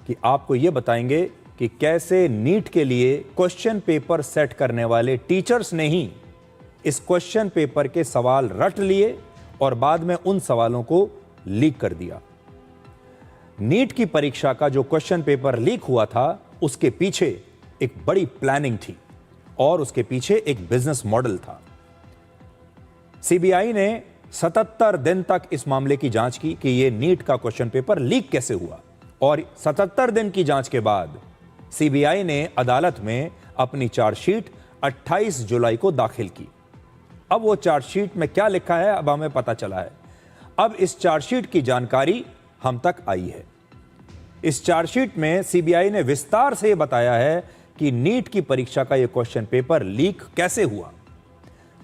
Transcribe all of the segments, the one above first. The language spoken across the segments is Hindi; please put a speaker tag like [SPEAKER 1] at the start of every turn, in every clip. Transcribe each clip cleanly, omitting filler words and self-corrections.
[SPEAKER 1] कि आपको ये बताएंगे कि कैसे नीट के लिए क्वेश्चन पेपर सेट करने वाले टीचर्स ने ही इस क्वेश्चन पेपर के सवाल रट लिए और बाद में उन सवालों को लीक कर दिया। नीट की परीक्षा का जो क्वेश्चन पेपर लीक हुआ था, उसके पीछे एक बड़ी प्लानिंग थी और उसके पीछे एक बिजनेस मॉडल था। सीबीआई ने 77 दिन तक इस मामले की जांच की कि यह नीट का क्वेश्चन पेपर लीक कैसे हुआ, और 77 दिन की जांच के बाद सीबीआई ने अदालत में अपनी चार्जशीट 28 जुलाई को दाखिल की। अब वो चार्जशीट में क्या लिखा है, अब हमें पता चला है। अब इस चार्जशीट की जानकारी हम तक आई है। इस चार्जशीट में सीबीआई ने विस्तार से बताया है कि नीट की परीक्षा का यह क्वेश्चन पेपर लीक कैसे हुआ।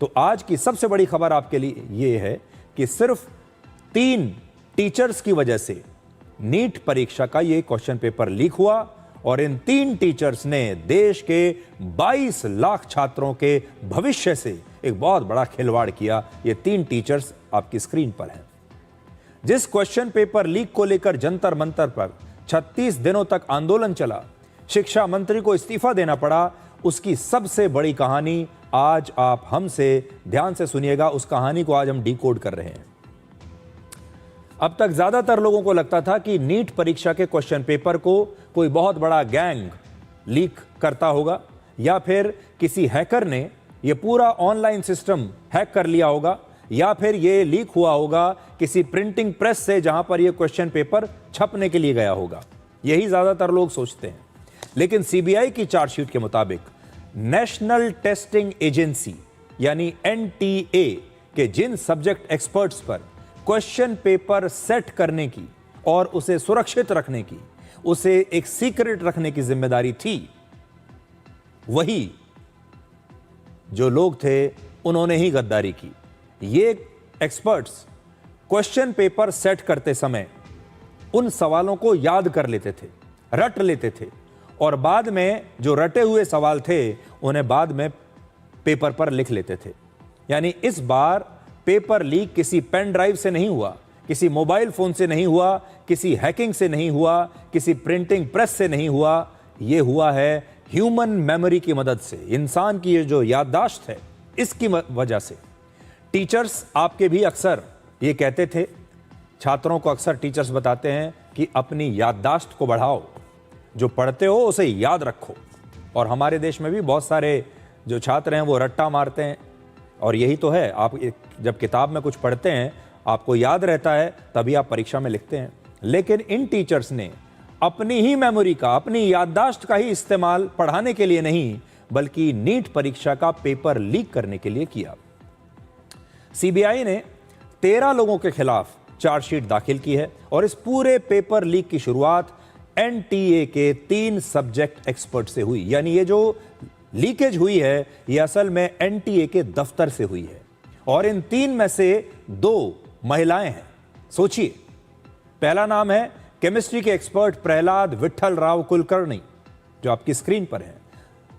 [SPEAKER 1] तो आज की सबसे बड़ी खबर आपके लिए यह है कि सिर्फ 3 टीचर्स की वजह से नीट परीक्षा का यह क्वेश्चन पेपर लीक हुआ, और इन 3 टीचर्स ने देश के 22 लाख छात्रों के भविष्य से एक बहुत बड़ा खिलवाड़ किया। ये 3 टीचर्स आपकी स्क्रीन पर हैं। जिस क्वेश्चन पेपर लीक को लेकर जंतर मंतर पर 36 दिनों तक आंदोलन चला, शिक्षा मंत्री को इस्तीफा देना पड़ा, उसकी सबसे बड़ी कहानी आज आप हमसे ध्यान से सुनिएगा। उस कहानी को आज हम डिकोड कर रहे हैं। अब तक ज्यादातर लोगों को लगता था कि नीट परीक्षा के क्वेश्चन पेपर को कोई बहुत बड़ा गैंग लीक करता होगा, या फिर किसी हैकर ने यह पूरा ऑनलाइन सिस्टम हैक कर लिया होगा, या फिर यह लीक हुआ होगा किसी प्रिंटिंग प्रेस से जहां पर यह क्वेश्चन पेपर छपने के लिए गया होगा। यही ज्यादातर लोग सोचते हैं। लेकिन सीबीआई की चार्जशीट के मुताबिक नेशनल टेस्टिंग एजेंसी यानी एनटीए के जिन सब्जेक्ट एक्सपर्ट्स पर क्वेश्चन पेपर सेट करने की और उसे सुरक्षित रखने की, उसे एक सीक्रेट रखने की जिम्मेदारी थी, वही जो लोग थे उन्होंने ही गद्दारी की। ये एक्सपर्ट्स क्वेश्चन पेपर सेट करते समय उन सवालों को याद कर लेते थे, रट लेते थे, और बाद में जो रटे हुए सवाल थे उन्हें बाद में पेपर पर लिख लेते थे। यानी इस बार पेपर लीक किसी पेन ड्राइव से नहीं हुआ, किसी मोबाइल फोन से नहीं हुआ, किसी हैकिंग से नहीं हुआ, किसी प्रिंटिंग प्रेस से नहीं हुआ। यह हुआ है ह्यूमन मेमोरी की मदद से, इंसान की ये जो याददाश्त है इसकी वजह से। टीचर्स आपके भी अक्सर ये कहते थे, छात्रों को अक्सर टीचर्स बताते हैं कि अपनी याददाश्त को बढ़ाओ, जो पढ़ते हो उसे याद रखो। और हमारे देश में भी बहुत सारे जो छात्र हैं वो रट्टा मारते हैं, और यही तो है, आप जब किताब में कुछ पढ़ते हैं आपको याद रहता है, तभी आप परीक्षा में लिखते हैं। लेकिन इन टीचर्स ने अपनी ही मेमोरी का, अपनी याददाश्त का ही इस्तेमाल पढ़ाने के लिए नहीं, बल्कि नीट परीक्षा का पेपर लीक करने के लिए किया। सीबीआई ने 13 लोगों के खिलाफ चार्जशीट दाखिल की है, और इस पूरे पेपर लीक की शुरुआत एनटीए के 3 सब्जेक्ट एक्सपर्ट से हुई। यानी ये जो लीकेज हुई है ये असल में एनटीए के दफ्तर से हुई है, और इन 3 में से 2 महिलाएं हैं। सोचिए, पहला नाम है केमिस्ट्री के एक्सपर्ट प्रहलाद विट्ठल राव कुलकर्णी, जो आपकी स्क्रीन पर है।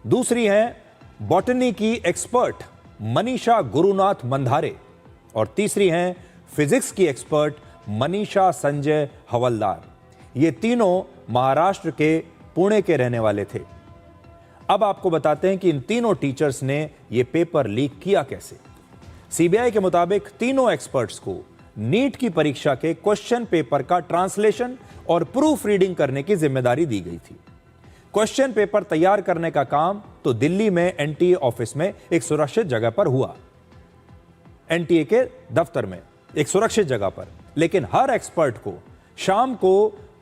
[SPEAKER 1] दूसरी हैं बॉटनी की एक्सपर्ट मनीषा गुरुनाथ मंधारे, और तीसरी हैं फिजिक्स की एक्सपर्ट मनीषा संजय हवलदार। ये तीनों महाराष्ट्र के पुणे के रहने वाले थे। अब आपको बताते हैं कि इन तीनों टीचर्स ने यह पेपर लीक किया कैसे। सीबीआई के मुताबिक तीनों एक्सपर्ट्स को नीट की परीक्षा के क्वेश्चन पेपर का ट्रांसलेशन और प्रूफ रीडिंग करने की जिम्मेदारी दी गई थी। क्वेश्चन पेपर तैयार करने का काम तो दिल्ली में एनटीए ऑफिस में एक सुरक्षित जगह पर हुआ, एनटीए के दफ्तर में एक सुरक्षित जगह पर। लेकिन हर एक्सपर्ट को शाम को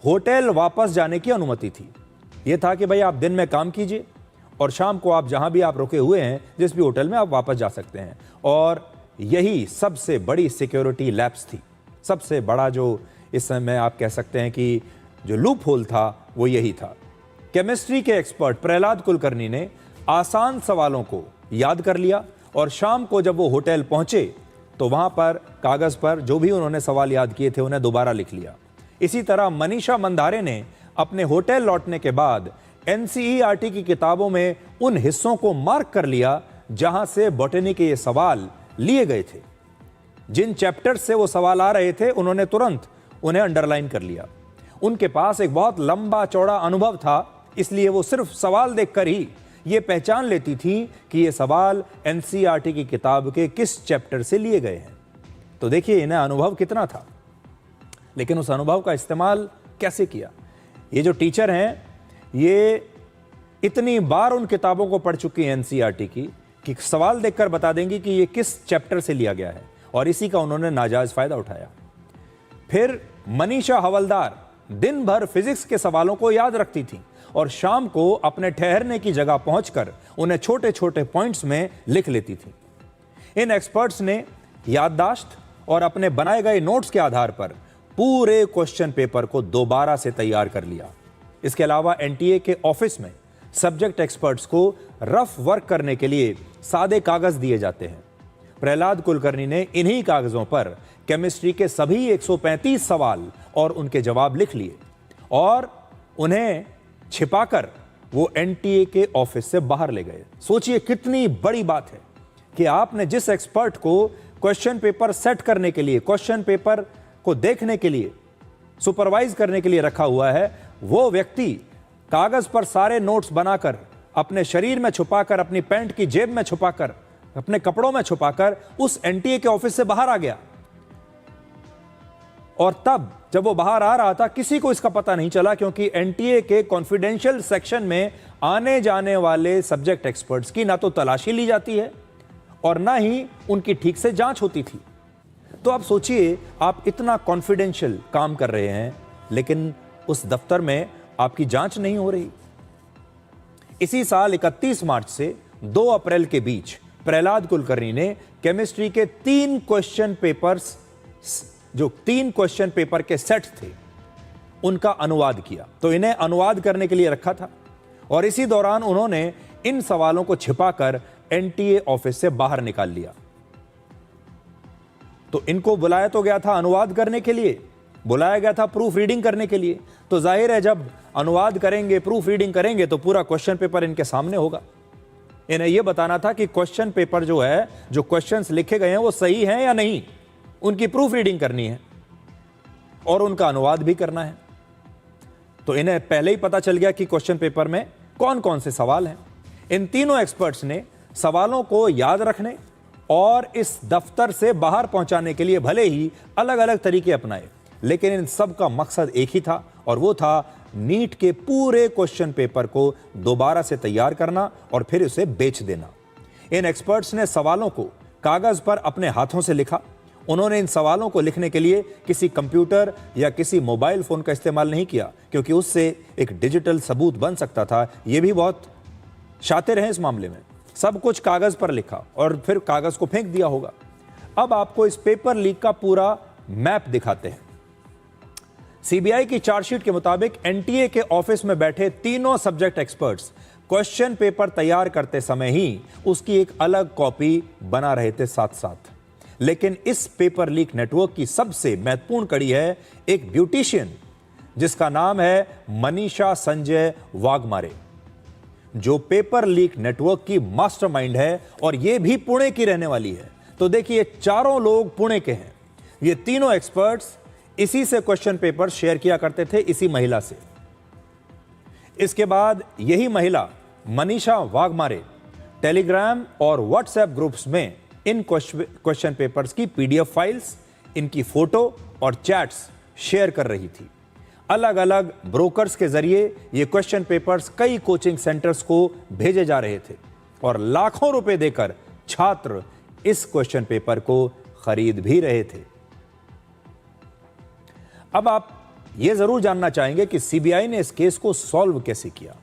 [SPEAKER 1] होटल वापस जाने की अनुमति थी। यह था कि भाई आप दिन में काम कीजिए और शाम को आप जहां भी आप रुके हुए हैं, जिस भी होटल में, आप वापस जा सकते हैं। और यही सबसे बड़ी सिक्योरिटी लैप्स थी। सबसे बड़ा जो इस समय आप कह सकते हैं कि जो लूप होल था वो यही था। केमिस्ट्री के एक्सपर्ट प्रहलाद कुलकर्णी ने आसान सवालों को याद कर लिया, और शाम को जब वो होटल पहुंचे तो वहां पर कागज पर जो भी उन्होंने सवाल याद किए थे उन्हें दोबारा लिख लिया। इसी तरह मनीषा मंधारे ने अपने होटल लौटने के बाद एनसीईआरटी की किताबों में उन हिस्सों को मार्क कर लिया जहां से बॉटनी के ये सवाल लिए गए थे। जिन चैप्टर से वो सवाल आ रहे थे उन्होंने तुरंत उन्हें अंडरलाइन कर लिया। उनके पास एक बहुत लंबा चौड़ा अनुभव था, इसलिए वो सिर्फ सवाल देखकर ही ये पहचान लेती थी कि ये सवाल एनसीईआरटी की किताब के किस चैप्टर से लिए गए हैं। तो देखिए इन्हें अनुभव कितना था, लेकिन उस अनुभव का इस्तेमाल कैसे किया। ये जो टीचर हैं ये इतनी बार उन किताबों को पढ़ चुकी हैं एनसीईआरटी की कि सवाल देखकर बता देंगी कि ये किस चैप्टर से लिया गया है, और इसी का उन्होंने नाजायज फायदा उठाया। फिर मनीषा हवलदार दिन भर फिजिक्स के सवालों को याद रखती थी और शाम को अपने ठहरने की जगह पहुंचकर उन्हें छोटे छोटे पॉइंट्स में लिख लेती थी। इन एक्सपर्ट्स ने याददाश्त और अपने बनाए गए नोट्स के आधार पर पूरे क्वेश्चन पेपर को दोबारा से तैयार कर लिया। इसके अलावा एनटीए के ऑफिस में सब्जेक्ट एक्सपर्ट्स को रफ वर्क करने के लिए सादे कागज दिए जाते हैं। प्रहलाद कुलकर्णी ने इन्हीं कागजों पर केमिस्ट्री के सभी 135 सवाल और उनके जवाब लिख लिए और उन्हें छिपाकर वो एनटीए के ऑफिस से बाहर ले गए। सोचिए कितनी बड़ी बात है कि आपने जिस एक्सपर्ट को क्वेश्चन पेपर सेट करने के लिए, क्वेश्चन पेपर को देखने के लिए, सुपरवाइज करने के लिए रखा हुआ है, वो व्यक्ति कागज पर सारे नोट्स बनाकर अपने शरीर में छुपाकर, अपनी पैंट की जेब में छुपाकर, अपने कपड़ों में छुपाकर उस एनटीए के ऑफिस से बाहर आ गया। और तब जब वो बाहर आ रहा था किसी को इसका पता नहीं चला, क्योंकि एनटीए के कॉन्फिडेंशियल सेक्शन में आने जाने वाले सब्जेक्ट एक्सपर्ट्स की ना तो तलाशी ली जाती है और ना ही उनकी ठीक से जांच होती थी। तो आप सोचिए, आप इतना कॉन्फिडेंशियल काम कर रहे हैं लेकिन उस दफ्तर में आपकी जांच नहीं हो रही। इसी साल 31 मार्च से 2 अप्रैल के बीच प्रहलाद कुलकर्णी ने केमिस्ट्री के 3 क्वेश्चन पेपर्स, जो 3 क्वेश्चन पेपर के सेट थे, उनका अनुवाद किया। तो इन्हें अनुवाद करने के लिए रखा था और इसी दौरान उन्होंने इन सवालों को छिपाकर एनटीए ऑफिस से बाहर निकाल लिया। तो इनको बुलाया तो गया था अनुवाद करने के लिए, बुलाया गया था प्रूफ रीडिंग करने के लिए। तो जाहिर है जब अनुवाद करेंगे, प्रूफ रीडिंग करेंगे तो पूरा क्वेश्चन पेपर इनके सामने होगा। इन्हें यह बताना था कि क्वेश्चन पेपर जो है, जो क्वेश्चंस लिखे गए हैं वो सही हैं या नहीं, उनकी प्रूफ रीडिंग करनी है और उनका अनुवाद भी करना है। तो इन्हें पहले ही पता चल गया कि क्वेश्चन पेपर में कौन कौन से सवाल हैं। इन तीनों एक्सपर्ट्स ने सवालों को याद रखने और इस दफ्तर से बाहर पहुंचाने के लिए भले ही अलग अलग तरीके अपनाए, लेकिन इन सब का मकसद एक ही था और वो था नीट के पूरे क्वेश्चन पेपर को दोबारा से तैयार करना और फिर उसे बेच देना। इन एक्सपर्ट्स ने सवालों को कागज पर अपने हाथों से लिखा। उन्होंने इन सवालों को लिखने के लिए किसी कंप्यूटर या किसी मोबाइल फोन का इस्तेमाल नहीं किया, क्योंकि उससे एक डिजिटल सबूत बन सकता था। ये भी बहुत शातिर हैं इस मामले में। सब कुछ कागज पर लिखा और फिर कागज को फेंक दिया होगा। अब आपको इस पेपर लीक का पूरा मैप दिखाते हैं। सीबीआई की चार्जशीट के मुताबिक एनटीए के ऑफिस में बैठे तीनों सब्जेक्ट एक्सपर्ट्स क्वेश्चन पेपर तैयार करते समय ही उसकी एक अलग कॉपी बना रहे थे साथ साथ। लेकिन इस पेपर लीक नेटवर्क की सबसे महत्वपूर्ण कड़ी है एक ब्यूटिशियन जिसका नाम है मनीषा संजय वाघमारे, जो पेपर लीक नेटवर्क की मास्टरमाइंड है और यह भी पुणे की रहने वाली है। तो देखिए, चारों लोग पुणे के हैं। ये तीनों एक्सपर्ट्स इसी से क्वेश्चन पेपर शेयर किया करते थे, इसी महिला से। इसके बाद यही महिला मनीषा वाघमारे टेलीग्राम और व्हाट्सएप ग्रुप्स में इन क्वेश्चन पेपर्स की पीडीएफ फाइल्स, इनकी फोटो और चैट्स शेयर कर रही थी। अलग अलग ब्रोकर्स के जरिए ये क्वेश्चन पेपर्स कई कोचिंग सेंटर्स को भेजे जा रहे थे और लाखों रुपए देकर छात्र इस क्वेश्चन पेपर को खरीद भी रहे थे। अब आप यह जरूर जानना चाहेंगे कि सीबीआई ने इस केस को सॉल्व कैसे किया।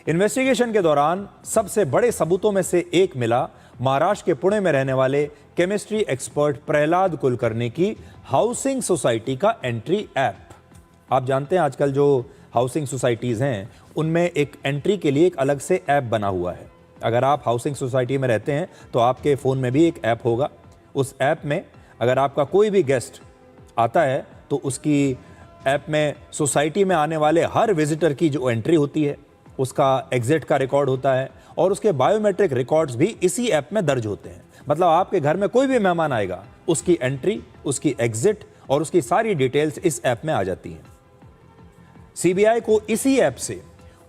[SPEAKER 1] इन्वेस्टिगेशन के दौरान सबसे बड़े सबूतों में से एक मिला महाराष्ट्र के पुणे में रहने वाले केमिस्ट्री एक्सपर्ट प्रहलाद कुलकर्णी की हाउसिंग सोसाइटी का एंट्री ऐप। आप जानते हैं आजकल जो हाउसिंग सोसाइटीज़ हैं उनमें एक एंट्री के लिए एक अलग से ऐप बना हुआ है। अगर आप हाउसिंग सोसाइटी में रहते हैं तो आपके फ़ोन में भी एक ऐप होगा। उस ऐप में अगर आपका कोई भी गेस्ट आता है तो उसकी ऐप में सोसाइटी में आने वाले हर विजिटर की जो एंट्री होती है, उसका एग्जिट का रिकॉर्ड होता है और उसके बायोमेट्रिक रिकॉर्ड्स भी इसी ऐप में दर्ज होते हैं। मतलब आपके घर में कोई भी मेहमान आएगा, उसकी एंट्री, उसकी एग्जिट और उसकी सारी डिटेल्स इस ऐप में आ जाती हैं। सीबीआई को इसी ऐप से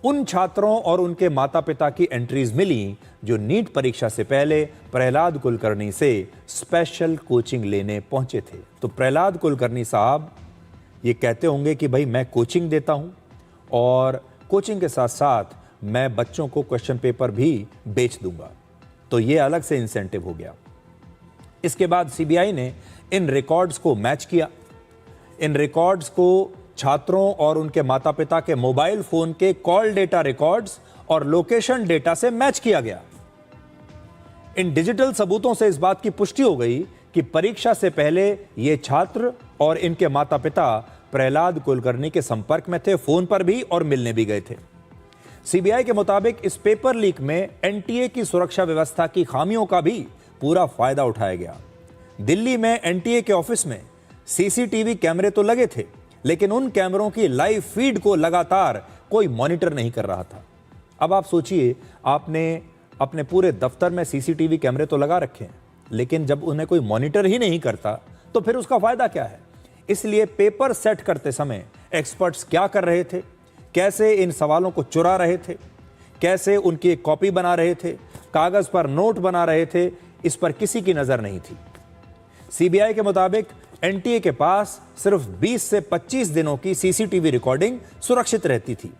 [SPEAKER 1] उन छात्रों और उनके माता पिता की एंट्रीज मिली जो नीट परीक्षा से पहले प्रहलाद कुलकर्णी से स्पेशल कोचिंग लेने पहुंचे थे। तो प्रहलाद कुलकर्णी साहब ये कहते होंगे कि भाई मैं कोचिंग देता हूं और कोचिंग के साथ साथ मैं बच्चों को क्वेश्चन पेपर भी बेच दूंगा, तो ये अलग से इंसेंटिव हो गया। इसके बाद सीबीआई ने इन रिकॉर्ड्स को मैच किया। इन रिकॉर्ड्स को छात्रों और उनके माता पिता के मोबाइल फोन के कॉल डेटा रिकॉर्ड्स और लोकेशन डेटा से मैच किया गया। इन डिजिटल सबूतों से इस बात की पुष्टि हो गई कि परीक्षा से पहले ये छात्र और इनके माता पिता प्रहलाद कुलकर्णी के संपर्क में थे, फोन पर भी और मिलने भी गए थे। सीबीआई के मुताबिक इस पेपर लीक में एनटीए की सुरक्षा व्यवस्था की खामियों का भी पूरा फायदा उठाया गया। दिल्ली में एनटीए के ऑफिस में सीसीटीवी कैमरे तो लगे थे, लेकिन उन कैमरों की लाइव फीड को लगातार कोई मॉनिटर नहीं कर रहा था। अब आप सोचिए, आपने अपने पूरे दफ्तर में सीसीटीवी कैमरे तो लगा रखे हैं, लेकिन जब उन्हें कोई मॉनिटर ही नहीं करता तो फिर उसका फायदा क्या है। इसलिए पेपर सेट करते समय एक्सपर्ट्स क्या कर रहे थे, कैसे इन सवालों को चुरा रहे थे, कैसे उनकी एक कॉपी बना रहे थे, कागज पर नोट बना रहे थे, इस पर किसी की नजर नहीं थी। सीबीआई के मुताबिक एनटीए के पास सिर्फ 20 से 25 दिनों की सीसीटीवी रिकॉर्डिंग सुरक्षित रहती थी।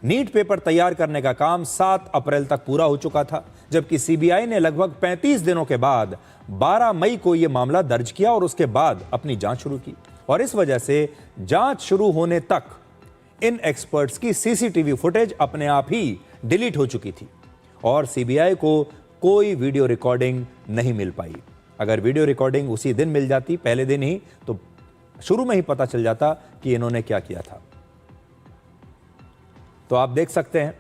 [SPEAKER 1] नीट पेपर तैयार करने का काम 7 अप्रैल तक पूरा हो चुका था, जबकि सीबीआई ने लगभग 35 दिनों के बाद 12 मई को यह मामला दर्ज किया और उसके बाद अपनी जांच शुरू की। और इस वजह से जांच शुरू होने तक इन एक्सपर्ट्स की सीसीटीवी फुटेज अपने आप ही डिलीट हो चुकी थी और सीबीआई को कोई वीडियो रिकॉर्डिंग नहीं मिल पाई। अगर वीडियो रिकॉर्डिंग उसी दिन मिल जाती, पहले दिन ही, तो शुरू में ही पता चल जाता कि इन्होंने क्या किया था। तो आप देख सकते हैं,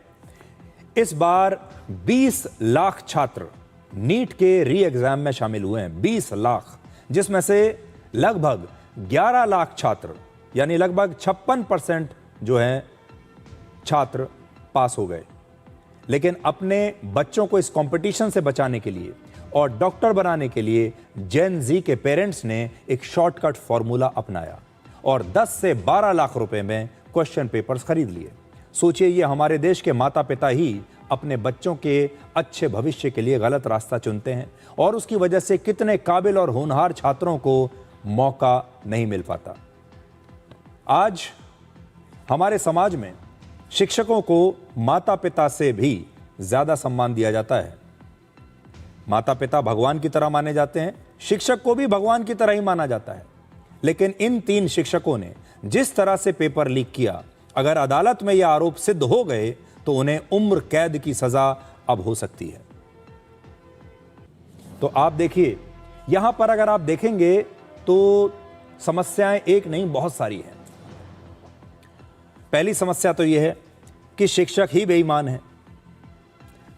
[SPEAKER 1] इस बार 20 लाख छात्र नीट के री एग्जाम में शामिल हुए हैं। 20 लाख, जिसमें से लगभग 11 लाख छात्र यानी लगभग 56% जो हैं छात्र पास हो गए। लेकिन अपने बच्चों को इस कंपटीशन से बचाने के लिए और डॉक्टर बनाने के लिए जेन जी के पेरेंट्स ने एक शॉर्टकट फॉर्मूला अपनाया और 10 से 12 लाख रुपए में क्वेश्चन पेपर्स खरीद लिए। सोचिए, ये हमारे देश के माता पिता ही अपने बच्चों के अच्छे भविष्य के लिए गलत रास्ता चुनते हैं और उसकी वजह से कितने काबिल और होनहार छात्रों को मौका नहीं मिल पाता। आज हमारे समाज में शिक्षकों को माता पिता से भी ज्यादा सम्मान दिया जाता है। माता पिता भगवान की तरह माने जाते हैं, शिक्षक को भी भगवान की तरह ही माना जाता है। लेकिन इन 3 शिक्षकों ने जिस तरह से पेपर लीक किया, अगर अदालत में यह आरोप सिद्ध हो गए तो उन्हें उम्र कैद की सजा अब हो सकती है। तो आप देखिए, यहां पर अगर आप देखेंगे तो समस्याएं एक नहीं बहुत सारी हैं। पहली समस्या तो यह है कि शिक्षक ही बेईमान है।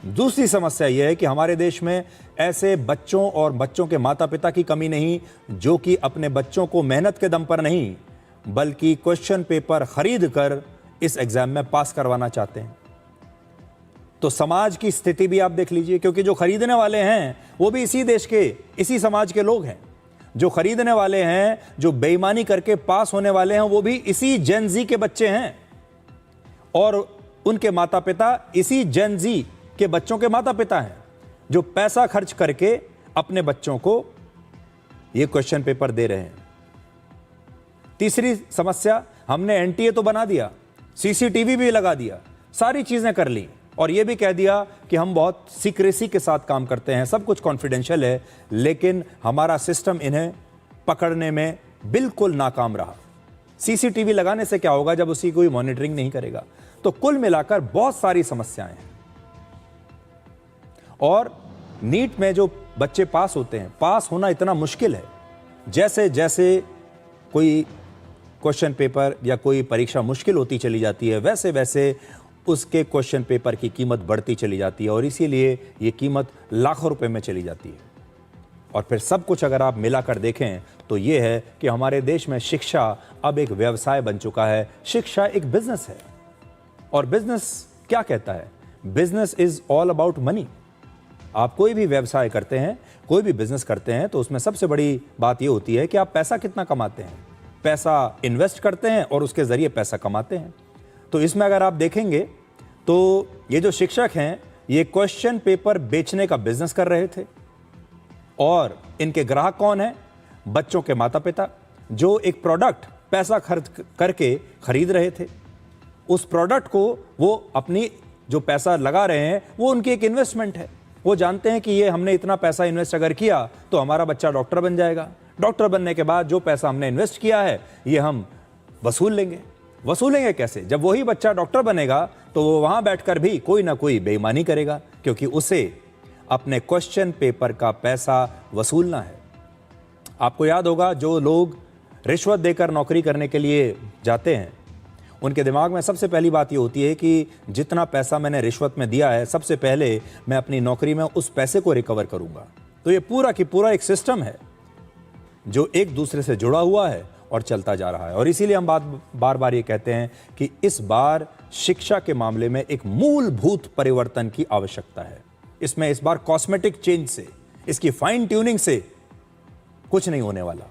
[SPEAKER 1] दूसरी समस्या यह है कि हमारे देश में ऐसे बच्चों और बच्चों के माता पिता की कमी नहीं जो कि अपने बच्चों को मेहनत के दम पर नहीं बल्कि क्वेश्चन पेपर खरीद कर इस एग्जाम में पास करवाना चाहते हैं। तो समाज की स्थिति भी आप देख लीजिए, क्योंकि जो खरीदने वाले हैं वो भी इसी देश के, इसी समाज के लोग हैं। जो खरीदने वाले हैं, जो बेईमानी करके पास होने वाले हैं, वो भी इसी जेन जी के बच्चे हैं और उनके माता पिता इसी जेन जी के बच्चों के माता पिता हैं जो पैसा खर्च करके अपने बच्चों को ये क्वेश्चन पेपर दे रहे हैं। तीसरी समस्या, हमने एनटीए तो बना दिया, सीसीटीवी भी लगा दिया, सारी चीजें कर ली और ये भी कह दिया कि हम बहुत सीक्रेसी के साथ काम करते हैं, सब कुछ कॉन्फिडेंशियल है, लेकिन हमारा सिस्टम इन्हें पकड़ने में बिल्कुल नाकाम रहा। सीसीटीवी लगाने से क्या होगा जब उसकी कोई मॉनिटरिंग नहीं करेगा। तो कुल मिलाकर बहुत सारी समस्याएं हैं। और नीट में जो बच्चे पास होते हैं, पास होना इतना मुश्किल है। जैसे जैसे कोई क्वेश्चन पेपर या कोई परीक्षा मुश्किल होती चली जाती है, वैसे वैसे उसके क्वेश्चन पेपर की कीमत बढ़ती चली जाती है और इसीलिए ये कीमत लाखों रुपए में चली जाती है। और फिर सब कुछ अगर आप मिलाकर देखें तो ये है कि हमारे देश में शिक्षा अब एक व्यवसाय बन चुका है। शिक्षा एक बिजनेस है और बिजनेस क्या कहता है? Business is all about money. आप कोई भी व्यवसाय करते हैं, कोई भी बिजनेस करते हैं तो उसमें सबसे बड़ी बात यह होती है कि आप पैसा कितना कमाते हैं। पैसा इन्वेस्ट करते हैं और उसके जरिए पैसा कमाते हैं। तो इसमें अगर आप देखेंगे तो ये जो शिक्षक हैं ये क्वेश्चन पेपर बेचने का बिजनेस कर रहे थे और इनके ग्राहक कौन हैं? बच्चों के माता पिता, जो एक प्रोडक्ट पैसा खर्च करके खरीद रहे थे। उस प्रोडक्ट को वो अपनी जो पैसा लगा रहे हैं वो उनकी एक इन्वेस्टमेंट है। वो जानते हैं कि ये हमने इतना पैसा इन्वेस्ट अगर किया तो हमारा बच्चा डॉक्टर बन जाएगा। डॉक्टर बनने के बाद जो पैसा हमने इन्वेस्ट किया है ये हम वसूल लेंगे। वसूलेंगे कैसे? जब वही बच्चा डॉक्टर बनेगा तो वो वहां बैठकर भी कोई ना कोई बेईमानी करेगा, क्योंकि उसे अपने क्वेश्चन पेपर का पैसा वसूलना है। आपको याद होगा जो लोग रिश्वत देकर नौकरी करने के लिए जाते हैं उनके दिमाग में सबसे पहली बात ये होती है कि जितना पैसा मैंने रिश्वत में दिया है सबसे पहले मैं अपनी नौकरी में उस पैसे को रिकवर करूंगा। तो ये पूरा की पूरा एक सिस्टम है जो एक दूसरे से जुड़ा हुआ है और चलता जा रहा है। और इसीलिए हम बार बार ये कहते हैं कि इस बार शिक्षा के मामले में एक मूलभूत परिवर्तन की आवश्यकता है। इसमें इस बार कॉस्मेटिक चेंज से, इसकी फाइन ट्यूनिंग से कुछ नहीं होने वाला।